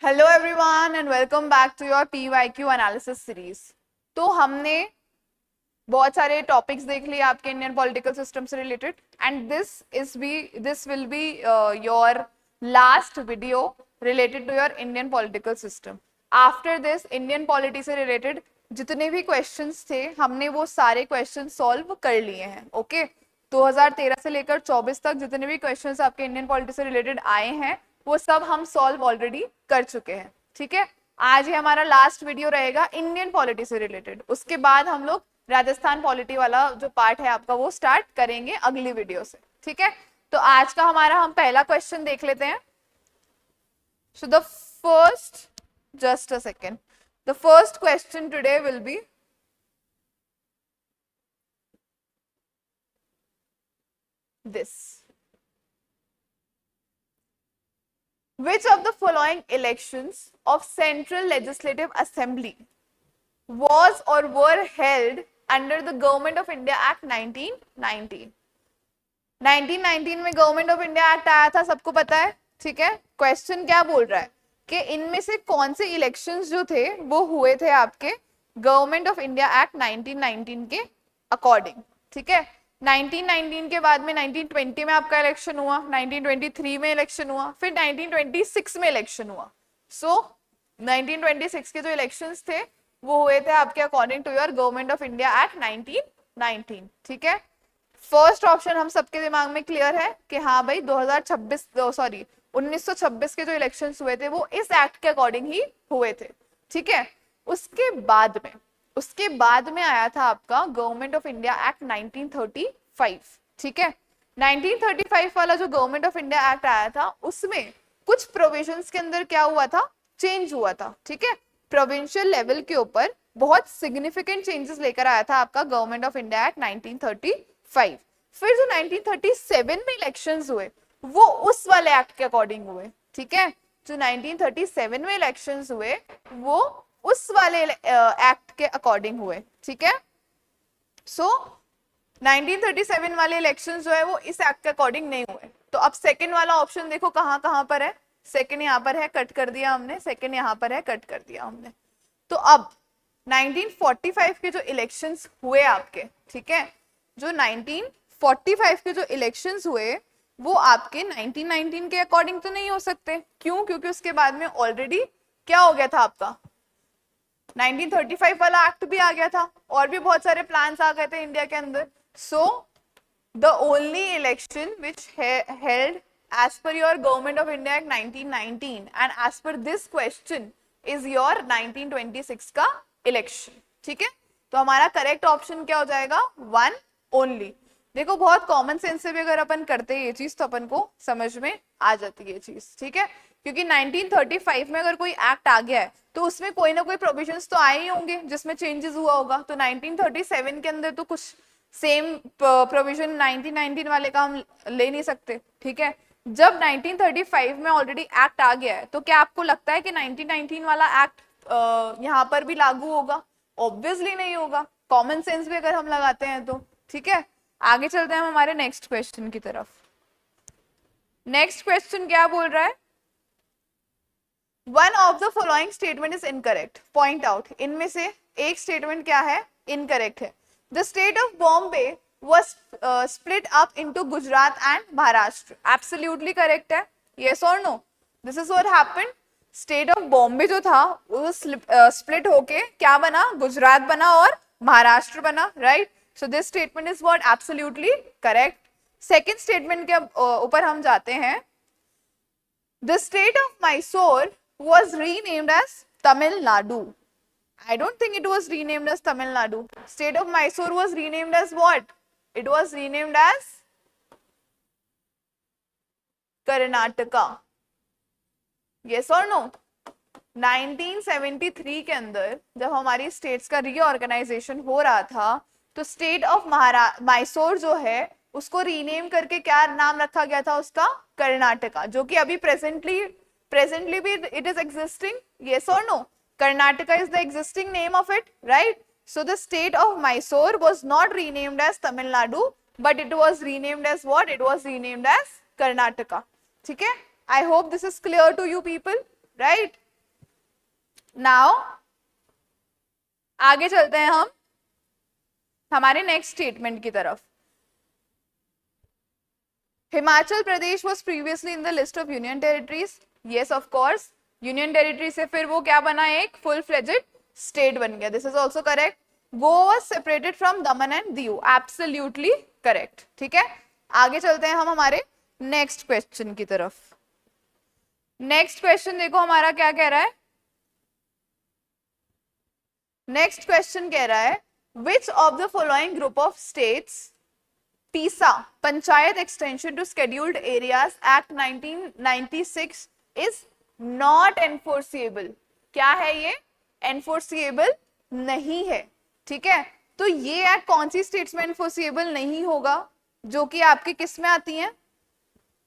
Hello everyone and welcome back to your PYQ analysis series. तो हमने बहुत सारे टॉपिक्स देख लिए आपके इंडियन पॉलिटिकल सिस्टम से related and this will be your last video related to your Indian political system. After this Indian polity से related जितने भी क्वेश्चंस थे हमने वो सारे क्वेश्चन सॉल्व कर लिए हैं। ओके 2013 से लेकर 24 तक जितने भी क्वेश्चंस आपके इंडियन पॉलिटी से रिलेटेड आए हैं वो सब हम सॉल्व ऑलरेडी कर चुके हैं। ठीक है, आज ही हमारा लास्ट वीडियो रहेगा इंडियन पॉलिटी से रिलेटेड। उसके बाद हम लोग राजस्थान पॉलिटी वाला जो पार्ट है आपका वो स्टार्ट करेंगे अगली वीडियो से। ठीक है, तो आज का हमारा हम पहला क्वेश्चन देख लेते हैं। So the first, just a second, the first question today will be this: which of the following elections of Central Legislative Assembly was or were held under the Government of India Act 1990? 1919 में government of India act आया था, सबको पता है। ठीक है, question क्या बोल रहा है कि इनमें से कौन से इलेक्शंस जो थे वो हुए थे आपके गवर्नमेंट ऑफ इंडिया एक्ट 1919 के अकॉर्डिंग। ठीक है, 1919 के बाद में 1920 में आपका इलेक्शन हुआ, 1923 में इलेक्शन हुआ, फिर 1926 में इलेक्शन हुआ। सो 1926 के जो इलेक्शंस थे वो हुए थे आपके according to your government of India act 1919। ठीक है, फर्स्ट ऑप्शन हम सबके दिमाग में क्लियर है कि हाँ भाई 1926 के जो इलेक्शंस हुए थे वो इस एक्ट के अकॉर्डिंग ही हुए थे। ठीक है, उसके बाद में आया था आपका गवर्नमेंट ऑफ इंडिया एक्ट 1935। ठीक है, 1935 वाला जो गवर्नमेंट ऑफ इंडिया एक्ट आया था उसमें कुछ प्रोविजंस के अंदर क्या हुआ था, चेंज हुआ था। ठीक है, प्रोविंशियल लेवल के ऊपर बहुत सिग्निफिकेंट चेंजेस लेकर आया था आपका गवर्नमेंट ऑफ इंडिया एक्ट 1935। फिर जो 1937 में इलेक्शंस हुए वो उस वाले एक्ट के अकॉर्डिंग हुए। ठीक है, जो 1937 में इलेक्शंस हुए वो उस वाले एक्ट के अकॉर्डिंग हुए। ठीक है, सो 1937 वाले इलेक्शंस जो है वो इस एक्ट के अकॉर्डिंग नहीं हुए। तो अब सेकंड वाला ऑप्शन देखो कहां कहां पर है। सेकंड यहां पर है, कट कर दिया हमने। सेकंड यहां पर है, कट कर दिया हमने। तो अब 1945 के जो इलेक्शंस हुए आपके, ठीक है, जो 1945 के जो इलेक्शंस हुए वो आपके 1919 के अकॉर्डिंग तो नहीं हो सकते। क्यों? क्योंकि उसके बाद में ऑलरेडी क्या हो गया था आपका 1935 वाला एक्ट भी आ गया था और भी बहुत सारे प्लान्स आ गए थे इंडिया के अंदर। So the only election which held as per your government of India Act 1919 and as per this question is your 1926 का इलेक्शन। ठीक है, तो हमारा करेक्ट ऑप्शन क्या हो जाएगा, वन ओनली। देखो बहुत कॉमन सेंस से भी अगर अपन करते हैं ये चीज तो अपन को समझ में आ जाती है ये चीज। ठीक है, क्योंकि 1935 में अगर कोई एक्ट आ गया है तो उसमें कोई ना कोई प्रोविजंस तो आए ही होंगे जिसमें चेंजेस हुआ होगा। तो 1937 के अंदर तो कुछ सेम प्रोविजन 1919 वाले का हम ले नहीं सकते। ठीक है, जब 1935 में ऑलरेडी एक्ट आ गया है तो क्या आपको लगता है कि 1919 वाला एक्ट यहाँ पर भी लागू होगा? ऑब्वियसली नहीं होगा, कॉमन सेंस भी अगर हम लगाते हैं तो। ठीक है, आगे चलते हैं हम हमारे नेक्स्ट क्वेश्चन की तरफ। नेक्स्ट क्वेश्चन क्या बोल रहा है, one of the following statement is incorrect, point out. इनमें से एक स्टेटमेंट क्या है, इनकरेक्ट है। The state of Bombay was split up into Gujarat and Maharashtra. Absolutely correct है, yes or no? This is what happened. State of Bombay जो था वो split होके क्या बना, गुजरात बना और महाराष्ट्र बना, right? So this statement is what absolutely correct. Second statement के ऊपर हम जाते हैं। The state of Mysore was renamed as Tamil Nadu. I don't think it was renamed as Tamil Nadu. State of Mysore was renamed as what? It was renamed as Karnataka. Yes or no? 1973 के अंदर जब हमारी states का reorganisation हो रहा था तो state of Mysore जो है उसको रीनेम करके क्या नाम रखा गया था उसका, कर्नाटका, जो कि अभी प्रेजेंटली भी इट इज एग्जिस्टिंग। येस और no? Karnataka is the existing name of it, right? So the state of Mysore was not renamed as Tamil Nadu, but it was renamed as what? It was renamed as Karnataka. ठीक है? I hope this is clear to you people, right? Now आगे चलते हैं हम हमारे next statement की तरफ। Himachal Pradesh was previously in the list of union territories. Yes of course, union territory से फिर वो क्या बना, एक फुल फ्लेजेड स्टेट बन गया। This is also correct. Goa was separated from Daman and Diu. Absolutely correct. ठीक है, आगे चलते हैं हम हमारे नेक्स्ट क्वेश्चन की तरफ। नेक्स्ट क्वेश्चन देखो हमारा क्या कह रहा है। नेक्स्ट क्वेश्चन कह रहा है which of the following group of states PISA Panchayat extension to scheduled areas act 1996 is not enforceable. क्या है ये? एनफोर्सिएबल नहीं है। ठीक है, तो ये एक्ट कौन सी स्टेट्स में एनफोर्सिएबल नहीं होगा? जो कि आपके किस में आती हैं?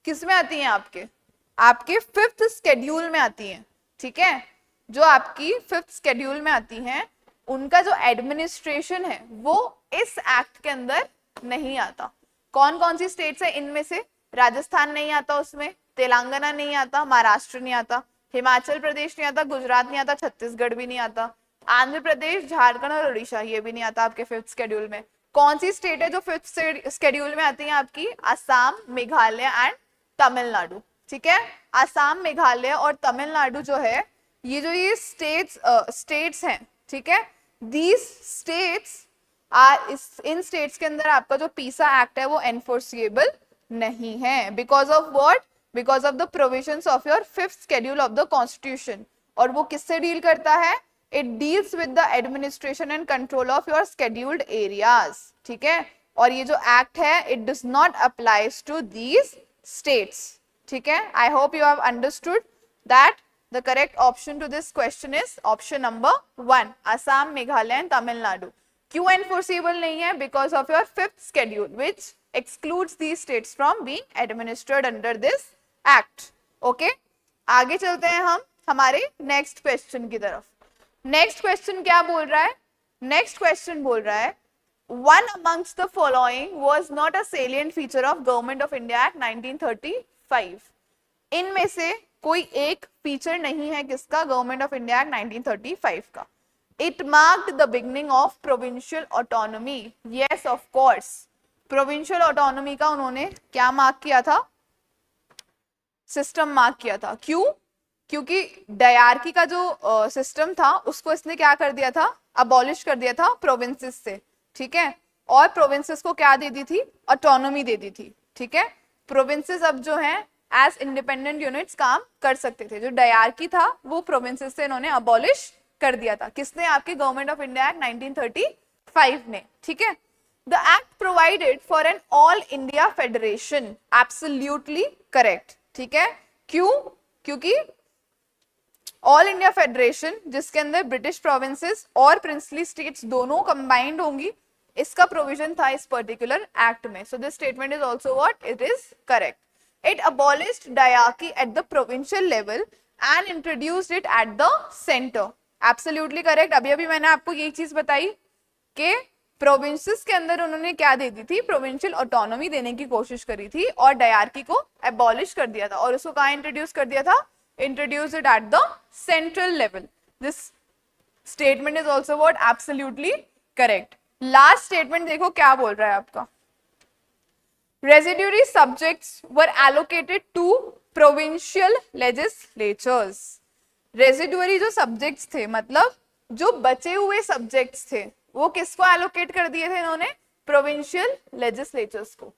किस में आती हैं? आपके फिफ्थ स्केड्यूल में आती हैं। ठीक है, जो आपकी फिफ्थ स्केड्यूल में आती हैं उनका जो एडमिनिस्ट्रेशन है वो इस एक्ट के अंदर नहीं आता। कौन कौन सी स्टेट्स है इनमें से? राजस्थान नहीं आता उसमें, तेलंगाना नहीं आता, महाराष्ट्र नहीं आता, हिमाचल प्रदेश नहीं आता, गुजरात नहीं आता, छत्तीसगढ़ भी नहीं आता, आंध्र प्रदेश, झारखंड और उड़ीसा ये भी नहीं आता आपके फिफ्थ स्केड्यूल में। कौन सी स्टेट है जो फिफ्थ स्केड्यूल में आती है आपकी? असम, मेघालय एंड तमिलनाडु। ठीक है, असम, मेघालय और तमिलनाडु जो है ये स्टेट्स हैं। ठीक है, दीज स्टेट्स इन स्टेट्स के अंदर आपका जो पीसा एक्ट है वो एनफोर्सिएबल नहीं है। Because of what? Because of the provisions of your fifth schedule of the constitution. और वो किससे डील करता है? It deals with the administration and control of your scheduled areas. ठीक है, और ये जो एक्ट है it does not applies to these states. ठीक है, I hope you have understood that the correct option to this question is option number 1, Assam, Meghalaya and Tamil Nadu. क्यों enforceable नहीं है? Because of your fifth schedule which excludes these states from being administered under this act. Okay, आगे चलते हैं हम हमारे next question की तरफ। Next question क्या बोल रहा है? Next question बोल रहा है one amongst the following was not a salient feature of Government of India Act 1935. इनमें से कोई एक फीचर नहीं है किसका? गवर्नमेंट ऑफ इंडिया एक्ट 1935 का। It marked the beginning of provincial autonomy. Yes of course, provincial autonomy का उन्होंने क्या मार्क किया था? सिस्टम मार्क किया था। क्यों? क्योंकि डायरकी का जो सिस्टम था उसको इसने क्या कर दिया था? अबॉलिश कर दिया था प्रोविंसेस से। ठीक है, और प्रोविंसेस को क्या दे दी थी? ऑटोनॉमी दे दी थी। ठीक है, प्रोविंसेस अब जो है एज इंडिपेंडेंट यूनिट्स काम कर सकते थे। जो डायरकी था वो प्रोविंसेस से इन्होंने अबॉलिश कर दिया था। किसने? आपके गवर्नमेंट ऑफ इंडिया एक्ट 1935 ने। ठीक है, the act provided for an all India federation. Absolutely correct. ठीक है, क्यों? क्योंकि ऑल इंडिया फेडरेशन जिसके अंदर ब्रिटिश प्रोविंसेस और प्रिंसली स्टेट्स दोनों कंबाइंड होंगी, इसका प्रोविजन था इस पर्टिकुलर एक्ट में। So this statement is also what? It is correct. It abolished diarchy at the provincial level and introduced it at the center. Absolutely correct. अभी मैंने आपको ये चीज बताई कि प्रोविंसेस के अंदर उन्होंने क्या दे दी थी? प्रोविंशियल ऑटोनॉमी देने की कोशिश करी थी और डायरकी को एबॉलिश कर दिया था। और उसको कहाँ इंट्रोड्यूस कर दिया था? Introduce it at the central level. This statement is also what? Absolutely correct. Last statement देखो क्या बोल रहा है आपका। Residuary subjects were allocated to provincial legislatures. Residuary जो subjects थे, मतलब जो बचे हुए subjects थे, वो किसको allocate कर दिए थे इन्होंने? provincial legislatures को।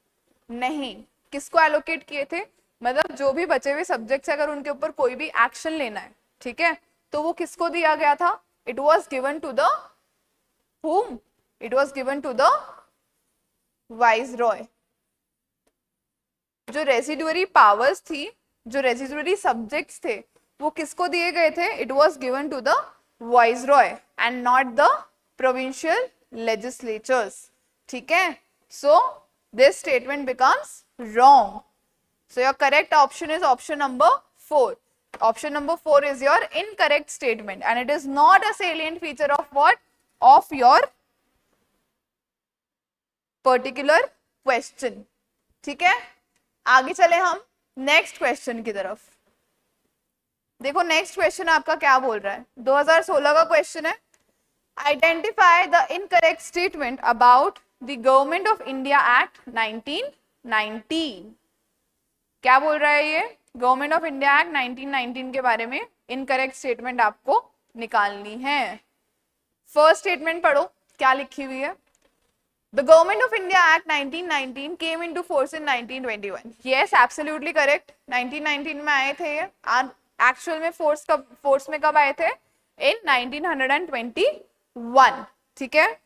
नहीं, किसको allocate किए थे? मतलब जो भी बचे हुए subjects अगर उनके ऊपर कोई भी action लेना है, ठीक है, तो वो किसको दिया गया था? It was given to the whom? It was given to the viceroy. जो रेसिडुअरी पावर्स थी, जो रेसिडुअरी सब्जेक्ट्स थे, वो किसको दिए गए थे? It was given to the viceroy and not the provincial legislatures. ठीक है, so this statement becomes wrong. So your correct option is option number 4. Option number 4 is your incorrect statement and it is not a salient feature of what? Of your particular question. ठीक है, आगे चले हम next question की तरफ। देखो next question आपका क्या बोल रहा है, 2016 का क्वेश्चन है। Identify the incorrect statement about the government of India act 1919। क्या बोल रहा है ये, गवर्नमेंट ऑफ इंडिया एक्ट 1919 के बारे में इनकरेक्ट स्टेटमेंट आपको निकालनी है। फर्स्ट स्टेटमेंट पढ़ो क्या लिखी हुई है। The Government of India Act 1919 came into force in 1921. Yes, absolutely correct. 1919 में आए थे ये। एक्चुअल में फोर्स में कब आए थे? In 1921. ठीक है,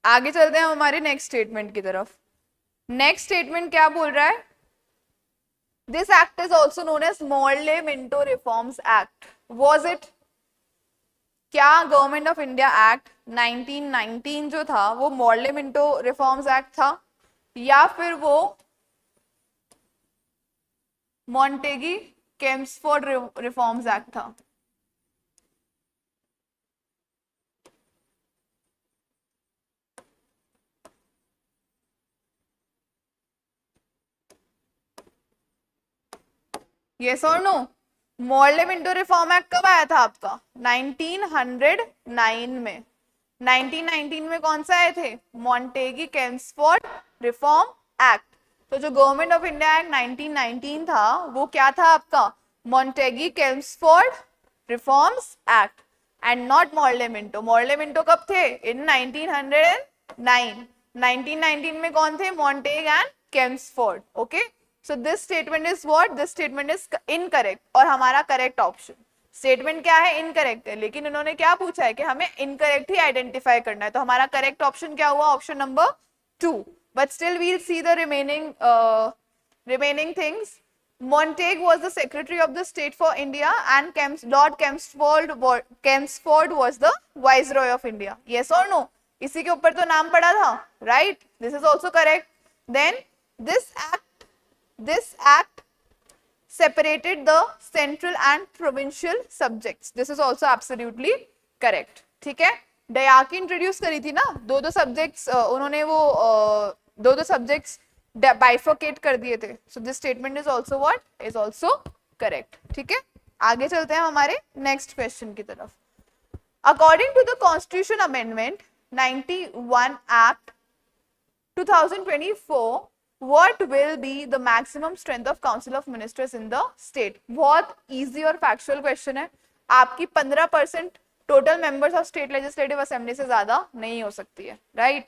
आगे चलते हैं हमारे नेक्स्ट स्टेटमेंट की तरफ। नेक्स्ट स्टेटमेंट क्या बोल रहा है? This act is also known as Morley-Minto Reforms Act. Was it? क्या गवर्नमेंट ऑफ इंडिया एक्ट 1919 जो था वो मॉर्ले मिंटो रिफॉर्म्स एक्ट था, या फिर वो मॉन्टेगी केम्सफोर्ड रिफॉर्म्स एक्ट था? यस और no? Morley Minto reform act कब आया था आपका? 1909 में। 1919 में कौन सा आए थे? मॉन्टेगी केम्सफोर्ड रिफॉर्म एक्ट। तो जो गवर्नमेंट ऑफ इंडिया एक्ट 1919 था वो क्या था आपका? Montagu Chelmsford reforms act and not Morley Minto. Morley Minto कब थे? इन 1909। 1919 में कौन थे? Montagu and Chelmsford. Okay, so this statement is what? This statement is incorrect और हमारा करेक्ट ऑप्शन स्टेटमेंट क्या है? इनकरेक्ट है, लेकिन इन्होंने क्या पूछा है कि हमें इनकरेक्ट ही आइडेंटिफाई करना है, तो हमारा करेक्ट ऑप्शन क्या हुआ? Option number 2। But still we'll see the remaining things. Montague was the Secretary of the State for India and Lord Chelmsford was the Viceroy of India. Yes or no? इसी के ऊपर तो नाम पड़ा था, right? This is also correct. Then this act separated the central and provincial subjects. This is also absolutely correct. ठीक है, डायarchy introduce करी थी ना, दो सब्जेक्ट्स उन्होंने वो दो सब्जेक्ट्स बाइफोकेट कर दिए थे। सो this statement is also what? Is also correct. ठीक है, आगे चलते हैं हमारे नेक्स्ट क्वेश्चन की तरफ। According to the constitution amendment 91 act 2024, what will be the maximum strength of council of ministers in the state? बहुत easy और factual question है। आपकी 15% total members of state legislative assembly से ज्यादा नहीं हो सकती है, राइट?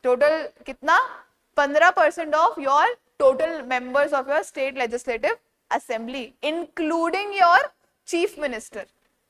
टोटल कितना? 15% of your total members of your state legislative assembly including your chief minister.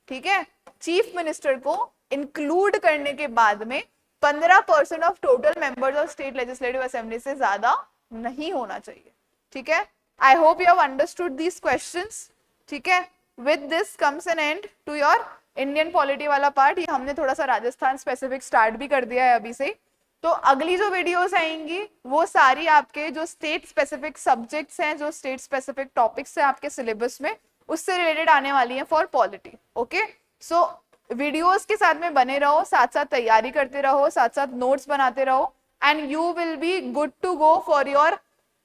ठीक है, चीफ मिनिस्टर को इंक्लूड करने के बाद में 15% of total members of state legislative assembly से ज्यादा नहीं होना चाहिए। ठीक है, I hope you have understood these questions. ठीक है, with this comes an end to your Indian polity वाला पार्ट। ये हमने थोड़ा सा राजस्थान स्पेसिफिक स्टार्ट भी कर दिया है अभी से। तो अगली जो वीडियोस आएंगी वो सारी आपके जो स्टेट स्पेसिफिक सब्जेक्ट्स हैं, जो स्टेट स्पेसिफिक टॉपिक्स हैं आपके सिलेबस में, उससे रिलेटेड आने वाली हैं for polity. Okay, so videos के साथ में बने रहो, साथ साथ तैयारी करते रहो, साथ साथ नोट्स बनाते रहो, and you will be good to go for your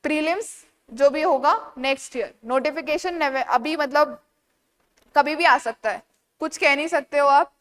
prelims जो भी होगा नेक्स्ट ईयर। नोटिफिकेशन अभी मतलब कभी भी आ सकता है, कुछ कह नहीं सकते हो आप।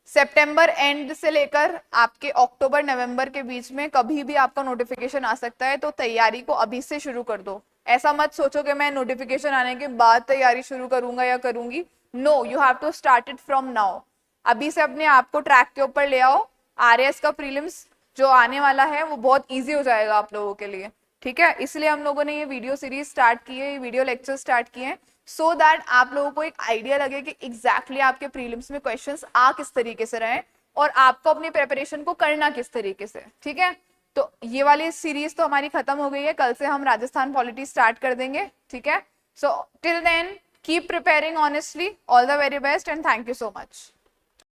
सितंबर एंड से लेकर आपके अक्टूबर नवंबर के बीच में कभी भी आपका नोटिफिकेशन आ सकता है, तो तैयारी को अभी से शुरू कर दो। ऐसा मत सोचो कि मैं नोटिफिकेशन आने के बाद तैयारी शुरू करूंगा या करूंगी। No, you have to start it from now. अभी से अपने आप को ट्रैक के ऊपर ले आओ। आरएएस का प्रीलिम्स जो आने वाला है वो बहुत इजी हो जाएगा आप लोगों के लिए। ठीक है, इसलिए हम लोगों ने ये वीडियो सीरीज स्टार्ट की है, ये वीडियो लेक्चर स्टार्ट किए हैं, सो दैट आप लोगों को एक आइडिया लगे कि एग्जैक्टली आपके प्रीलिम्स में क्वेश्चंस आ किस तरीके से रहे और आपको अपनी प्रिपरेशन को करना किस तरीके से। ठीक है, तो ये वाली सीरीज तो हमारी खत्म हो गई है, कल से हम राजस्थान पॉलिटी स्टार्ट कर देंगे। ठीक है, so till then keep preparing honestly, all the very best and thank you so much.